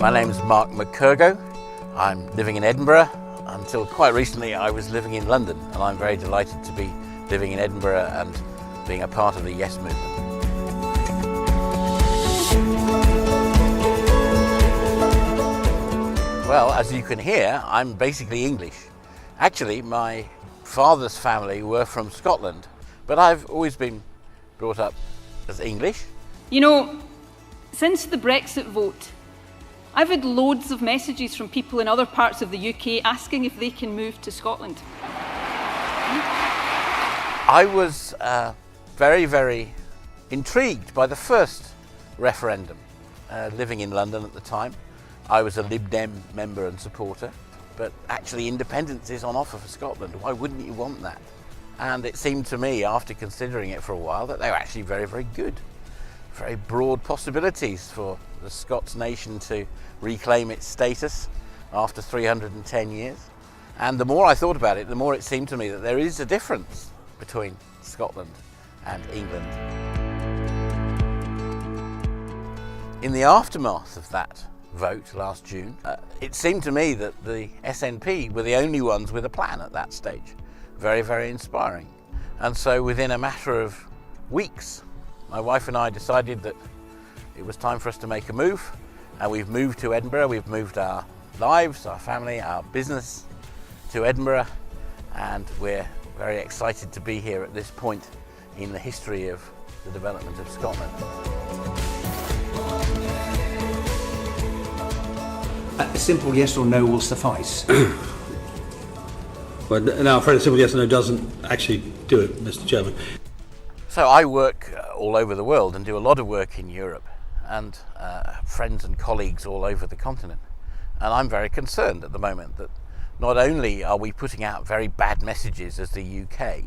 My name's Mark McCurgo. I'm living in Edinburgh. Until quite recently I was living in London, and I'm very delighted to be living in Edinburgh and being a part of the Yes movement. Well, as you can hear, I'm basically English. Actually, my father's family were from Scotland, but I've always been brought up as English. You know, since the Brexit vote, I've had loads of messages from people in other parts of the UK asking if they can move to Scotland. I was very, very intrigued by the first referendum. Living in London at the time, I was a Lib Dem member and supporter, but actually independence is on offer for Scotland. Why wouldn't you want that? And it seemed to me, after considering it for a while, that they were actually very, very good. Very broad possibilities for the Scots nation to reclaim its status after 310 years. And the more I thought about it, the more it seemed to me that there is a difference between Scotland and England. In the aftermath of that vote last June, it seemed to me that the SNP were the only ones with a plan at that stage. Very, very inspiring. And so within a matter of weeks, my wife and I decided that it was time for us to make a move, and we've moved to Edinburgh. We've moved our lives, our family, our business to Edinburgh, and we're very excited to be here at this point in the history of the development of Scotland. A simple yes or no will suffice. Well, no, I'm afraid a simple yes or no doesn't actually do it, Mr. Chairman. So I work all over the world and do a lot of work in Europe, and friends and colleagues all over the continent. And I'm very concerned at the moment that not only are we putting out very bad messages as the UK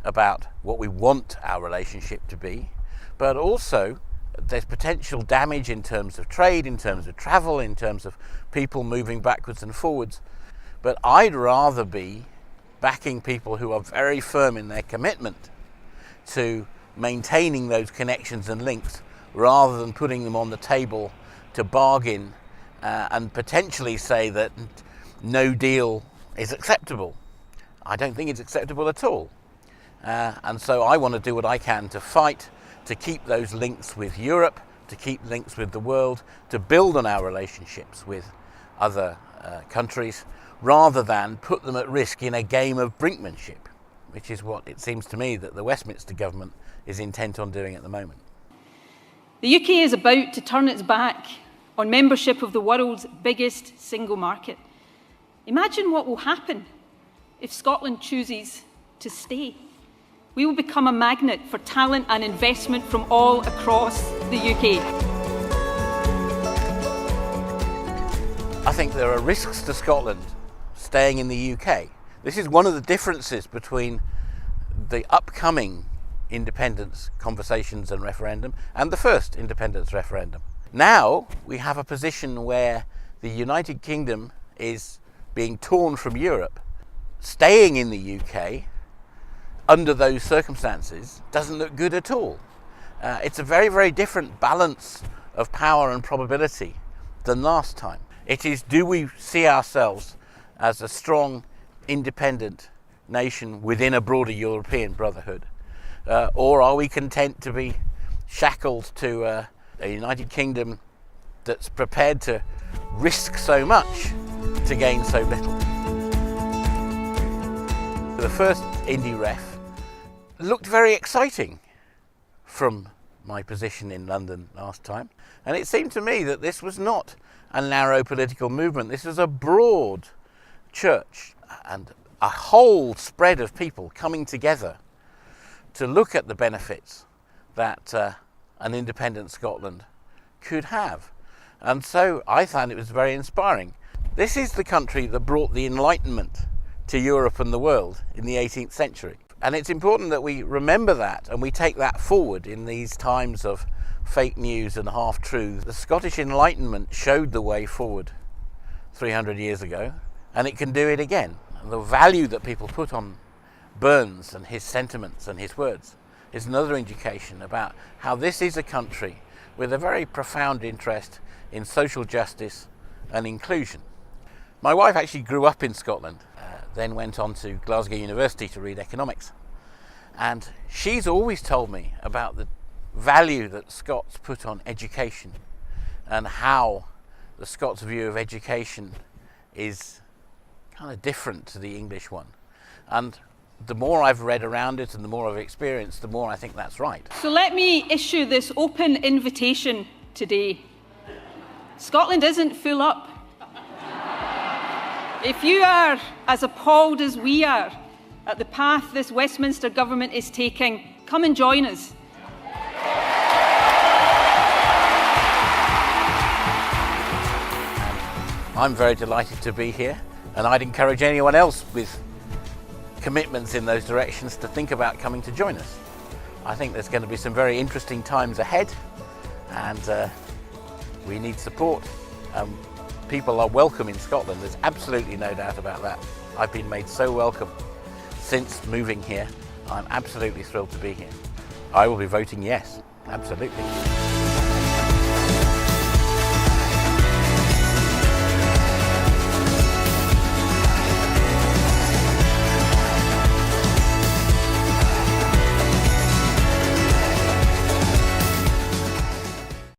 about what we want our relationship to be, but also there's potential damage in terms of trade, in terms of travel, in terms of people moving backwards and forwards. But I'd rather be backing people who are very firm in their commitment to maintaining those connections and links, rather than putting them on the table to bargain and potentially say that no deal is acceptable. I don't think it's acceptable at all. And so I want to do what I can to fight to keep those links with Europe, to keep links with the world, to build on our relationships with other countries, rather than put them at risk in a game of brinkmanship, which is what it seems to me that the Westminster government is intent on doing at the moment. The UK is about to turn its back on membership of the world's biggest single market. Imagine what will happen if Scotland chooses to stay. We will become a magnet for talent and investment from all across the UK. I think there are risks to Scotland staying in the UK. This is one of the differences between the upcoming independence conversations and referendum and the first independence referendum. Now we have a position where the United Kingdom is being torn from Europe. Staying in the UK under those circumstances doesn't look good at all. It's a very, very different balance of power and probability than last time. It is, do we see ourselves as a strong, independent nation within a broader European brotherhood? Or are we content to be shackled to a United Kingdom that's prepared to risk so much to gain so little? The first Indy Ref looked very exciting from my position in London last time, and it seemed to me that this was not a narrow political movement. This was a broad church and a whole spread of people coming together to look at the benefits that an independent Scotland could have. And so I found it was very inspiring. This is the country that brought the Enlightenment to Europe and the world in the 18th century. And it's important that we remember that and we take that forward in these times of fake news and half-truths. The Scottish Enlightenment showed the way forward 300 years ago, and it can do it again. And the value that people put on Burns and his sentiments and his words is another indication about how this is a country with a very profound interest in social justice and inclusion. My wife actually grew up in Scotland, then went on to Glasgow University to read economics. And she's always told me about the value that Scots put on education and how the Scots' view of education is kind of different to the English one. And the more I've read around it and the more I've experienced, the more I think that's right. So let me issue this open invitation today. Scotland isn't full up. If you are as appalled as we are at the path this Westminster government is taking, come and join us. I'm very delighted to be here, and I'd encourage anyone else with commitments in those directions to think about coming to join us. I think there's going to be some very interesting times ahead, and we need support. People are welcome in Scotland, there's absolutely no doubt about that. I've been made so welcome since moving here. I'm absolutely thrilled to be here. I will be voting yes, absolutely.